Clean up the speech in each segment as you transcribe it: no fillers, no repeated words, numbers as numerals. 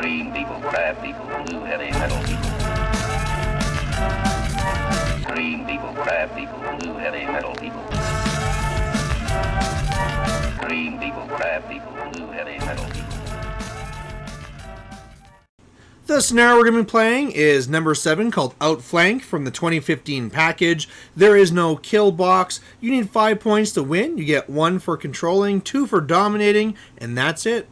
Green people, crab people, blue heavy metal people. Green people, crab people, blue heavy metal people. Green people, crab people, blue heavy metal people. The scenario we're going to be playing is number 7, called Outflank, from the 2015 package. There is no kill box. You need 5 points to win. You get 1 for controlling, 2 for dominating, and that's it.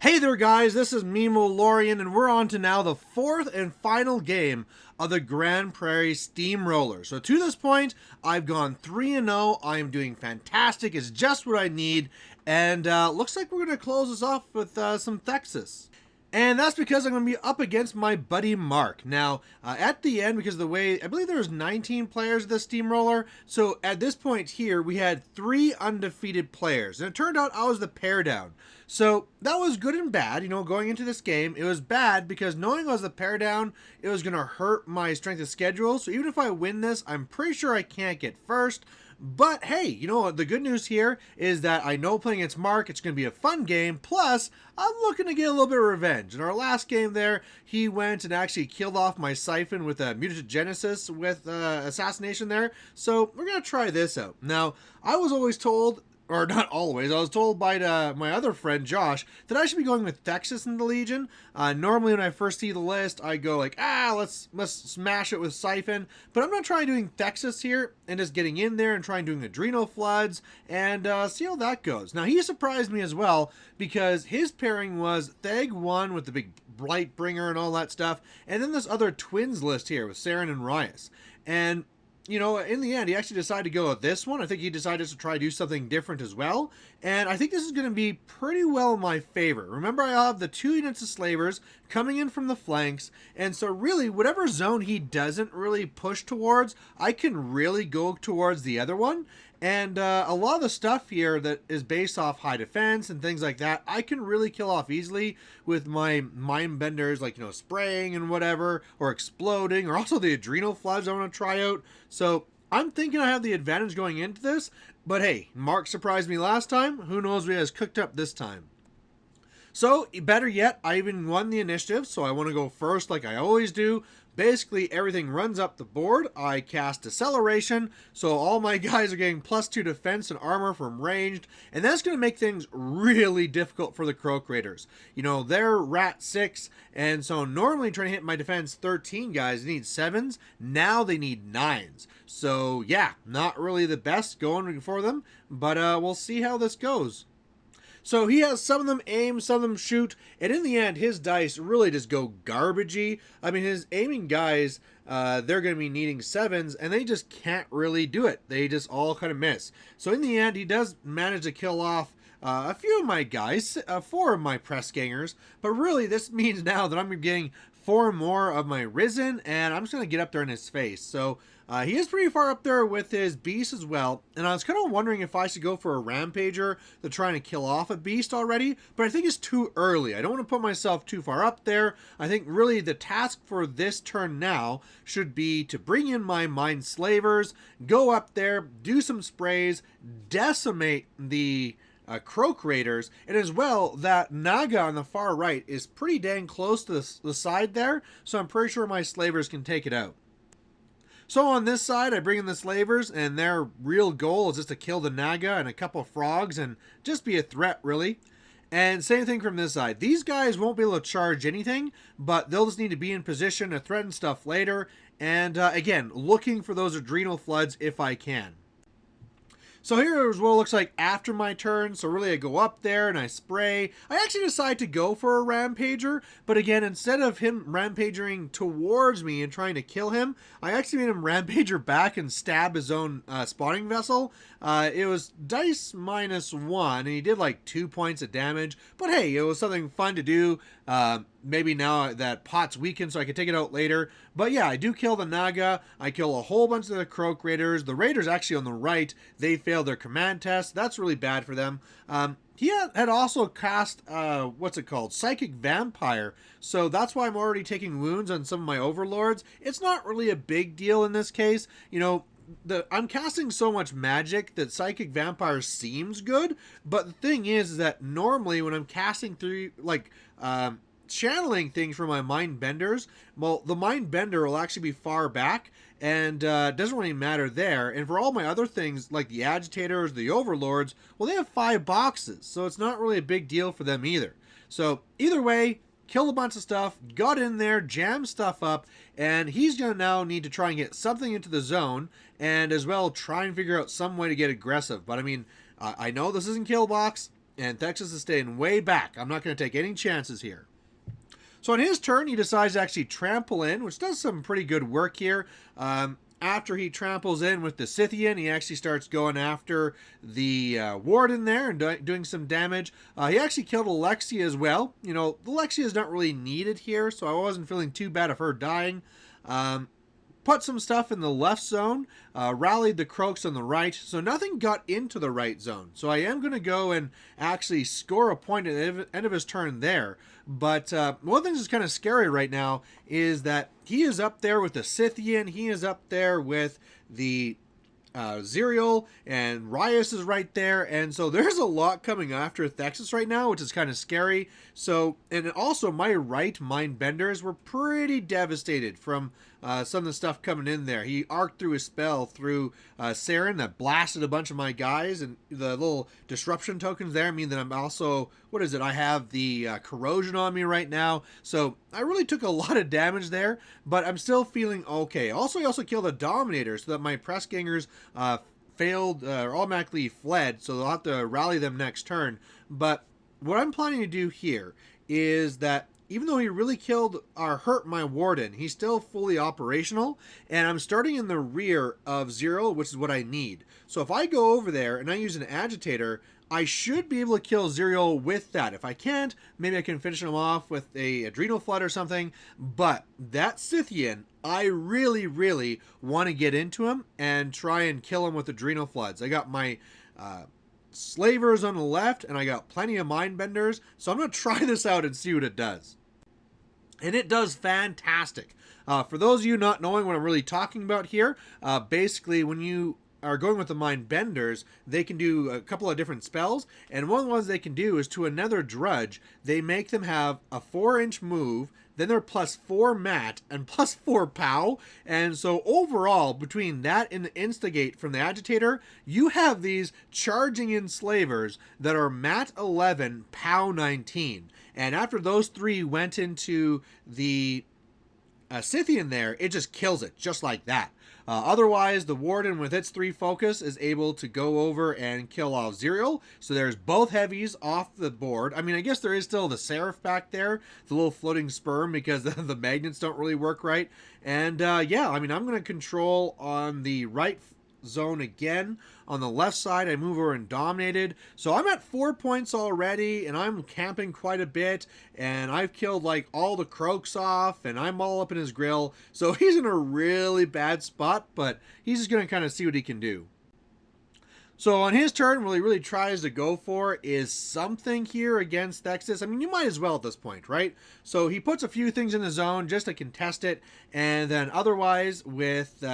Hey there guys, this is Mimo Lorian, and we're on to now the 4th and final game of the Grand Prairie Steamroller. So to this point, I've gone 3-0. I am doing fantastic. It's just what I need. And looks like we're going to close this off with some Thexus. And that's because I'm going to be up against my buddy Mark. Now, at the end, because of the way, I believe there was 19 players of the Steamroller. So at this point here, we had 3 undefeated players. And it turned out I was the pair down. So that was good and bad, you know, going into this game. It was bad because knowing I was the pair down, it was going to hurt my strength of schedule. So even if I win this, I'm pretty sure I can't get first. But hey, you know what? The good news here is that I know playing against Mark, it's going to be a fun game. Plus, I'm looking to get a little bit of revenge. In our last game there, he went and actually killed off my Siphon with a mutagenesis with assassination there. So we're going to try this out. Now, I was always told, or not always, I was told by my other friend Josh that I should be going with Thexus in the Legion. Normally when I first see the list, I go like, let's smash it with Siphon. But I'm not trying doing Thexus here and just getting in there and trying doing Adrenal Floods and see how that goes. Now he surprised me as well because his pairing was Theg 1 with the big Blightbringer and all that stuff, and then this other twins list here with Saren and Rias. And you know, in the end, he actually decided to go with this one. I think he decided to try to do something different as well. And I think this is going to be pretty well in my favor. Remember, I have the 2 units of slavers coming in from the flanks. And so really, whatever zone he doesn't really push towards, I can really go towards the other one. And a lot of the stuff here that is based off high defense and things like that, I can really kill off easily with my mind benders, like, you know, spraying and whatever, or exploding, or also the adrenal floods I want to try out. So I'm thinking I have the advantage going into this. But hey, Mark surprised me last time. Who knows what he has cooked up this time. So, better yet, I even won the initiative, so I want to go first like I always do. Basically, everything runs up the board. I cast Deceleration, so all my guys are getting +2 defense and armor from ranged, and that's going to make things really difficult for the Croak Raiders. You know, they're Rat 6, and so normally trying to hit my defense 13 guys, they need 7s. Now they need 9s. So, yeah, not really the best going for them, but we'll see how this goes. So he has some of them aim, some of them shoot, and in the end, his dice really just go garbagey. I mean, his aiming guys, they're going to be needing 7s, and they just can't really do it. They just all kind of miss. So in the end, he does manage to kill off a few of my guys, 4 of my press gangers, but really this means now that I'm getting 4 more of my Risen, and I'm just going to get up there in his face. So he is pretty far up there with his Beast as well, and I was kind of wondering if I should go for a Rampager to trying to kill off a Beast already, but I think it's too early. I don't want to put myself too far up there. I think really the task for this turn now should be to bring in my Mind Slavers, go up there, do some sprays, decimate the Croak Raiders, and as well, that Naga on the far right is pretty dang close to the side there, so I'm pretty sure my slavers can take it out. So on this side, I bring in the slavers, and their real goal is just to kill the Naga and a couple of frogs and just be a threat, really. And same thing from this side. These guys won't be able to charge anything, but they'll just need to be in position to threaten stuff later. And again, looking for those adrenal floods if I can. So here is what it looks like after my turn. So really I go up there and I spray. I actually decide to go for a Rampager, but again, instead of him Rampagering towards me and trying to kill him, I actually made him Rampager back and stab his own spawning vessel. It was dice -1, and he did like 2 points of damage, but hey, it was something fun to do. Maybe now that pot's weakened so I can take it out later. But yeah, I do kill the Naga. I kill a whole bunch of the Croak Raiders. The Raiders actually on the right, they failed their command test. That's really bad for them. He had also cast, what's it called? Psychic Vampire. So that's why I'm already taking wounds on some of my overlords. It's not really a big deal in this case. You know, I'm casting so much magic that Psychic Vampire seems good, but the thing is that normally when I'm casting through, like, channeling things for my mind benders. Well, the mind bender will actually be far back, and doesn't really matter there. And for all my other things, like the agitators, the overlords, well, they have 5 boxes, so it's not really a big deal for them either. So either way, killed a bunch of stuff, got in there, jammed stuff up, and he's going to now need to try and get something into the zone, and as well try and figure out some way to get aggressive. But I mean, I know this isn't Killbox, and Thexus is staying way back. I'm not going to take any chances here. So on his turn, he decides to actually trample in, which does some pretty good work here. After he tramples in with the Scythian, he actually starts going after the Warden there and doing some damage. He actually killed Alexia as well. You know, Alexia is not really needed here, so I wasn't feeling too bad of her dying. Put some stuff in the left zone, rallied the Croaks on the right, so nothing got into the right zone. So I am going to go and actually score a point at the end of his turn there. But one thing that's kind of scary right now is that he is up there with the Scythian, he is up there with the Zerial, and Rias is right there, and so there's a lot coming after Thexus right now, which is kind of scary. So, and also my right mind benders were pretty devastated from some of the stuff coming in there. He arced through his spell through Saren that blasted a bunch of my guys, and the little disruption tokens there mean that I'm also, what is it, I have the corrosion on me right now, so I really took a lot of damage there, but I'm still feeling okay. Also, I also killed a Dominator so that my press gangers failed or automatically fled, so they'll have to rally them next turn. But what I'm planning to do here is that even though he really killed or hurt my Warden, he's still fully operational, and I'm starting in the rear of Zero, which is what I need. So if I go over there and I use an Agitator, I should be able to kill Zero with that. If I can't, maybe I can finish him off with a Adrenal Flood or something. But that Scythian, I really, really want to get into him and try and kill him with Adrenal Floods. I got my Slavers on the left, and I got plenty of Mind Benders, so I'm going to try this out and see what it does. And it does fantastic. For those of you not knowing what I'm really talking about here, basically when you are going with the Mind Benders, they can do a couple of different spells, and one of the ones they can do is to another Drudge, they make them have a 4-inch move, then they're +4 mat and +4 pow, and so overall, between that and the Instigate from the Agitator, you have these charging enslavers that are mat 11, pow 19, and after those 3 went into the Scythian there, it just kills it, just like that. Otherwise, the Warden with its 3 focus is able to go over and kill off Zerial. So there's both heavies off the board. I mean, I guess there is still the Seraph back there, the little floating sperm, because the magnets don't really work right. And yeah, I mean, I'm going to control on the right zone again. On the left side, I move over and dominated. So I'm at 4 points already, and I'm camping quite a bit, and I've killed like all the Croaks off, and I'm all up in his grill. So he's in a really bad spot, but he's just going to kind of see what he can do. So on his turn, what he really tries to go for is something here against Thexus. I mean, you might as well at this point, right? So he puts a few things in the zone just to contest it, and then otherwise with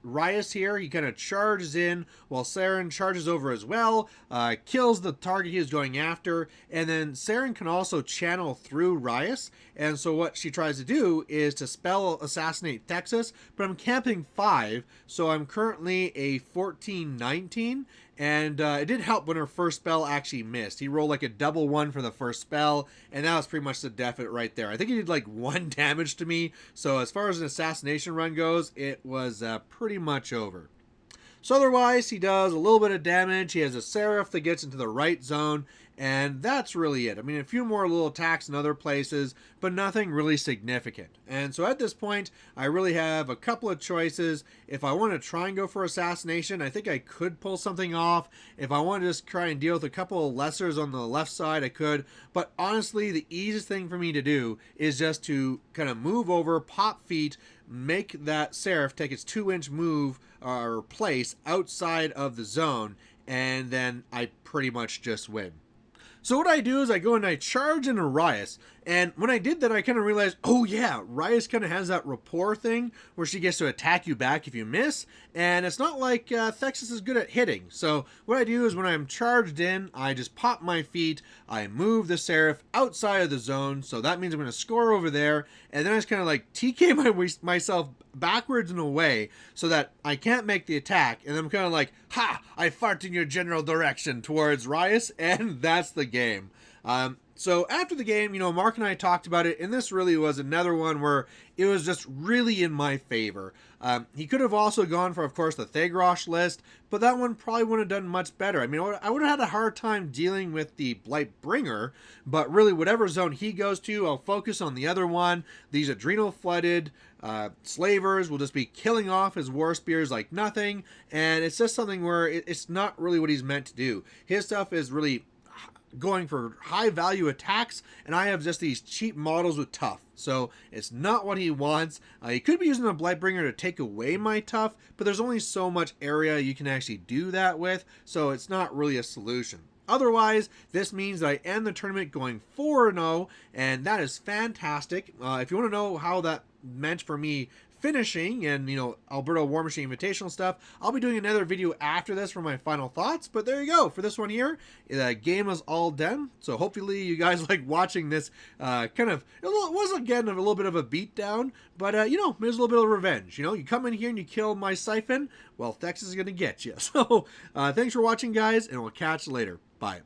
Rias here, he kind of charges in while Saren charges over as well, kills the target he is going after, and then Saren can also channel through Rias, and so what she tries to do is to spell assassinate Thexus, but I'm camping 5, so I'm currently a 14-19, and it did help when her first spell actually missed. He rolled like a double 1 for the first spell, and that was pretty much the death of it right there. I think he did like 1 damage to me, so as far as an assassination run goes, it was pretty much over. So otherwise, he does a little bit of damage. He has a Seraph that gets into the right zone, and that's really it. I mean, a few more little attacks in other places, but nothing really significant. And so at this point, I really have a couple of choices. If I want to try and go for assassination, I think I could pull something off. If I want to just try and deal with a couple of lessers on the left side, I could. But honestly, the easiest thing for me to do is just to kind of move over, pop feet, make that Seraph take its 2-inch move or place outside of the zone, and then I pretty much just win. So what I do is I go and I charge into Rias, And when I did that, I kind of realized, oh yeah, Rias kind of has that rapport thing where she gets to attack you back if you miss, and it's not like Thexus is good at hitting. So what I do is when I'm charged in, I just pop my feet, I move the Seraph outside of the zone, so that means I'm going to score over there, and then I just kind of like TK myself backwards and away so that I can't make the attack, and I'm kind of like, ha, I fart in your general direction towards Rias, and that's the game. So after the game, Mark and I talked about it, and this really was another one where it was just really in my favor. He could have also gone for, of course, the Thagros list, but that one probably wouldn't have done much better. I mean, I would have had a hard time dealing with the Blightbringer, but really whatever zone he goes to, I'll focus on the other one. These adrenal-flooded slavers will just be killing off his war spears like nothing, and it's just something where it's not really what he's meant to do. His stuff is really going for high value attacks, and I have just these cheap models with tough, so it's not what he wants. He could be using a Blightbringer to take away my tough, but there's only so much area you can actually do that with, so it's not really a solution. Otherwise, this means that I end the tournament going 4-0, and that is fantastic. If you want to know how that meant for me finishing and, Alberta War Machine Invitational stuff, I'll be doing another video after this for my final thoughts. But there you go. For this one here, the game is all done. So hopefully you guys like watching this it was again a little bit of a beatdown, but, it was a little bit of revenge. You come in here and you kill my Siphon, well, Thexus is going to get you. So thanks for watching, guys, and we'll catch you later. Bye.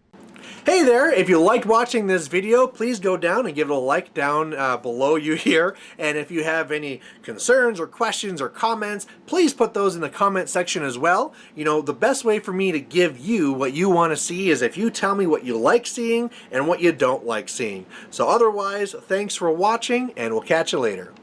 Hey there, if you liked watching this video, please go down and give it a like down below you here. And if you have any concerns or questions or comments, please put those in the comment section as well. The best way for me to give you what you want to see is if you tell me what you like seeing and what you don't like seeing. So otherwise, thanks for watching, and we'll catch you later.